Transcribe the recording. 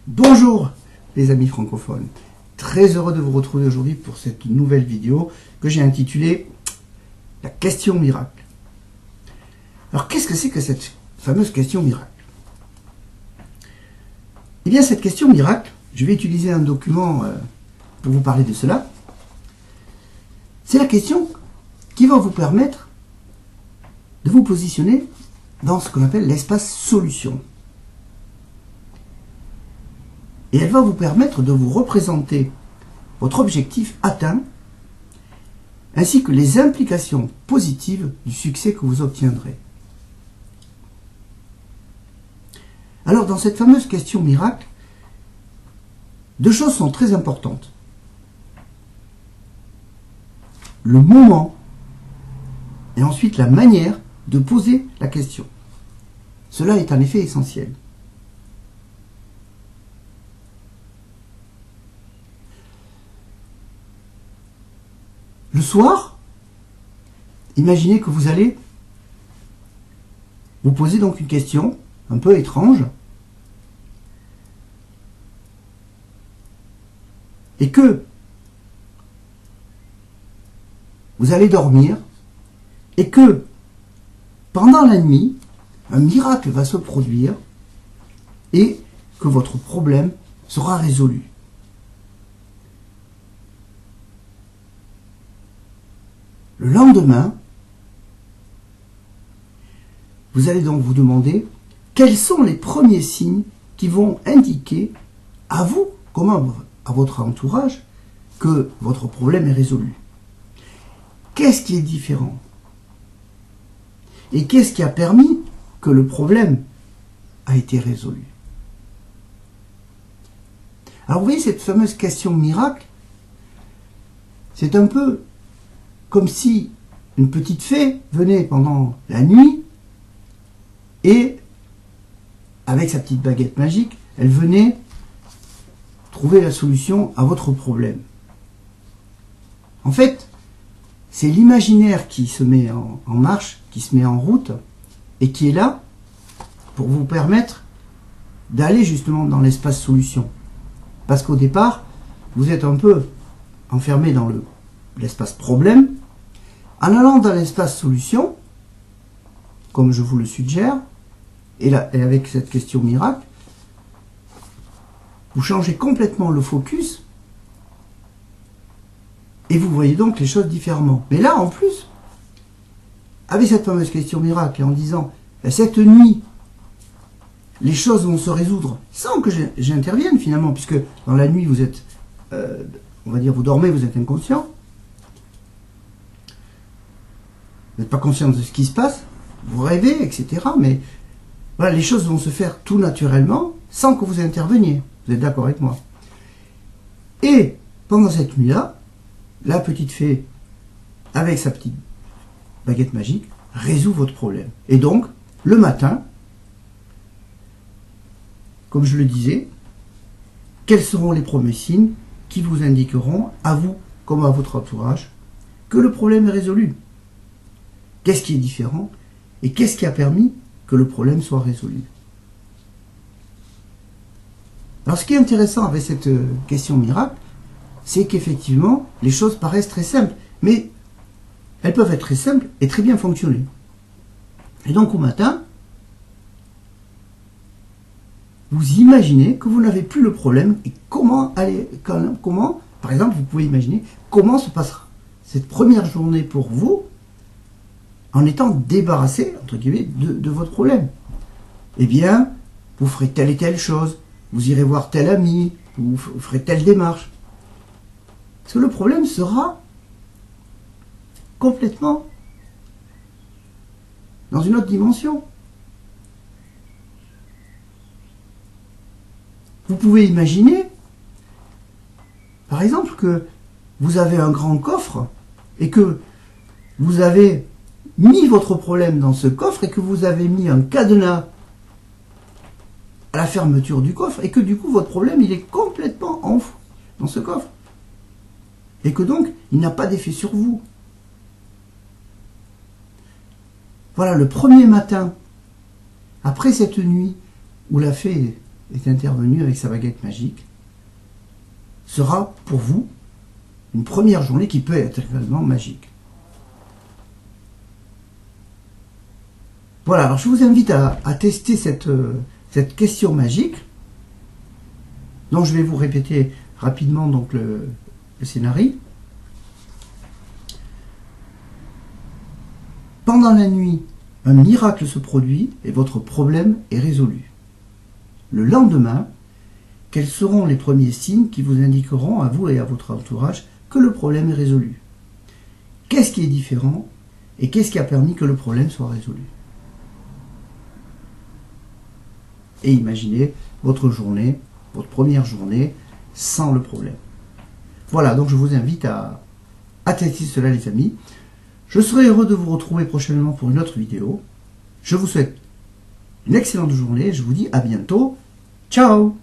Bonjour les amis francophones, très heureux de vous retrouver aujourd'hui pour cette nouvelle vidéo que j'ai intitulée La question miracle. Alors qu'est-ce que c'est que cette fameuse question miracle? Eh bien cette question miracle, je vais utiliser un document pour vous parler de cela. C'est la question qui va vous permettre de vous positionner dans ce qu'on appelle l'espace solution. Et elle va vous permettre de vous représenter votre objectif atteint, ainsi que les implications positives du succès que vous obtiendrez. Alors dans cette fameuse question miracle, deux choses sont très importantes. Le moment et ensuite la manière de poser la question. Cela est en effet essentiel. Le soir, imaginez que vous allez vous poser donc une question un peu étrange et que vous allez dormir et que pendant la nuit, un miracle va se produire et que votre problème sera résolu. Le lendemain, vous allez donc vous demander quels sont les premiers signes qui vont indiquer à vous, comme à votre entourage, que votre problème est résolu. Qu'est-ce qui est différent? Et qu'est-ce qui a permis que le problème a été résolu? Alors vous voyez, cette fameuse question miracle, c'est un peu comme si une petite fée venait pendant la nuit et, avec sa petite baguette magique, elle venait trouver la solution à votre problème. En fait, c'est l'imaginaire qui se met en marche, qui se met en route et qui est là pour vous permettre d'aller justement dans l'espace solution. Parce qu'au départ, vous êtes un peu enfermé dans l'espace problème. En allant dans l'espace solution, comme je vous le suggère, et avec cette question miracle, vous changez complètement le focus et vous voyez donc les choses différemment. Mais là, en plus, avec cette fameuse question miracle, et en disant, cette nuit, les choses vont se résoudre sans que j'intervienne finalement, puisque dans la nuit, vous êtes, on va dire, vous dormez, vous êtes inconscient. Vous n'êtes pas conscient de ce qui se passe, vous rêvez, etc. Mais voilà, les choses vont se faire tout naturellement, sans que vous interveniez. Vous êtes d'accord avec moi? Et pendant cette nuit-là, la petite fée, avec sa petite baguette magique, résout votre problème. Et donc, le matin, comme je le disais, quels seront les premiers signes qui vous indiqueront, à vous comme à votre entourage, que le problème est résolu? Qu'est-ce qui est différent et qu'est-ce qui a permis que le problème soit résolu? Alors ce qui est intéressant avec cette question miracle, c'est qu'effectivement, les choses paraissent très simples, mais elles peuvent être très simples et très bien fonctionner. Et donc au matin, vous imaginez que vous n'avez plus le problème et comment, par exemple, vous pouvez imaginer comment se passera cette première journée pour vous en étant débarrassé, entre guillemets, de votre problème. Eh bien, vous ferez telle et telle chose, vous irez voir tel ami, vous ferez telle démarche. Parce que le problème sera complètement dans une autre dimension. Vous pouvez imaginer, par exemple, que vous avez un grand coffre et que vous avez mis votre problème dans ce coffre et que vous avez mis un cadenas à la fermeture du coffre et que du coup votre problème il est complètement enfoui dans ce coffre et que donc il n'a pas d'effet sur vous. Voilà, le premier matin, après cette nuit où la fée est intervenu avec sa baguette magique, sera pour vous une première journée qui peut être également magique. Voilà, alors je vous invite à tester cette question magique. Donc je vais vous répéter rapidement donc le scénario. Pendant la nuit, un miracle se produit et votre problème est résolu. Le lendemain, quels seront les premiers signes qui vous indiqueront à vous et à votre entourage que le problème est résolu? Qu'est-ce qui est différent et qu'est-ce qui a permis que le problème soit résolu? Et imaginez votre journée, votre première journée, sans le problème. Voilà, donc je vous invite à tester cela les amis. Je serai heureux de vous retrouver prochainement pour une autre vidéo. Je vous souhaite une excellente journée, je vous dis à bientôt. Ciao!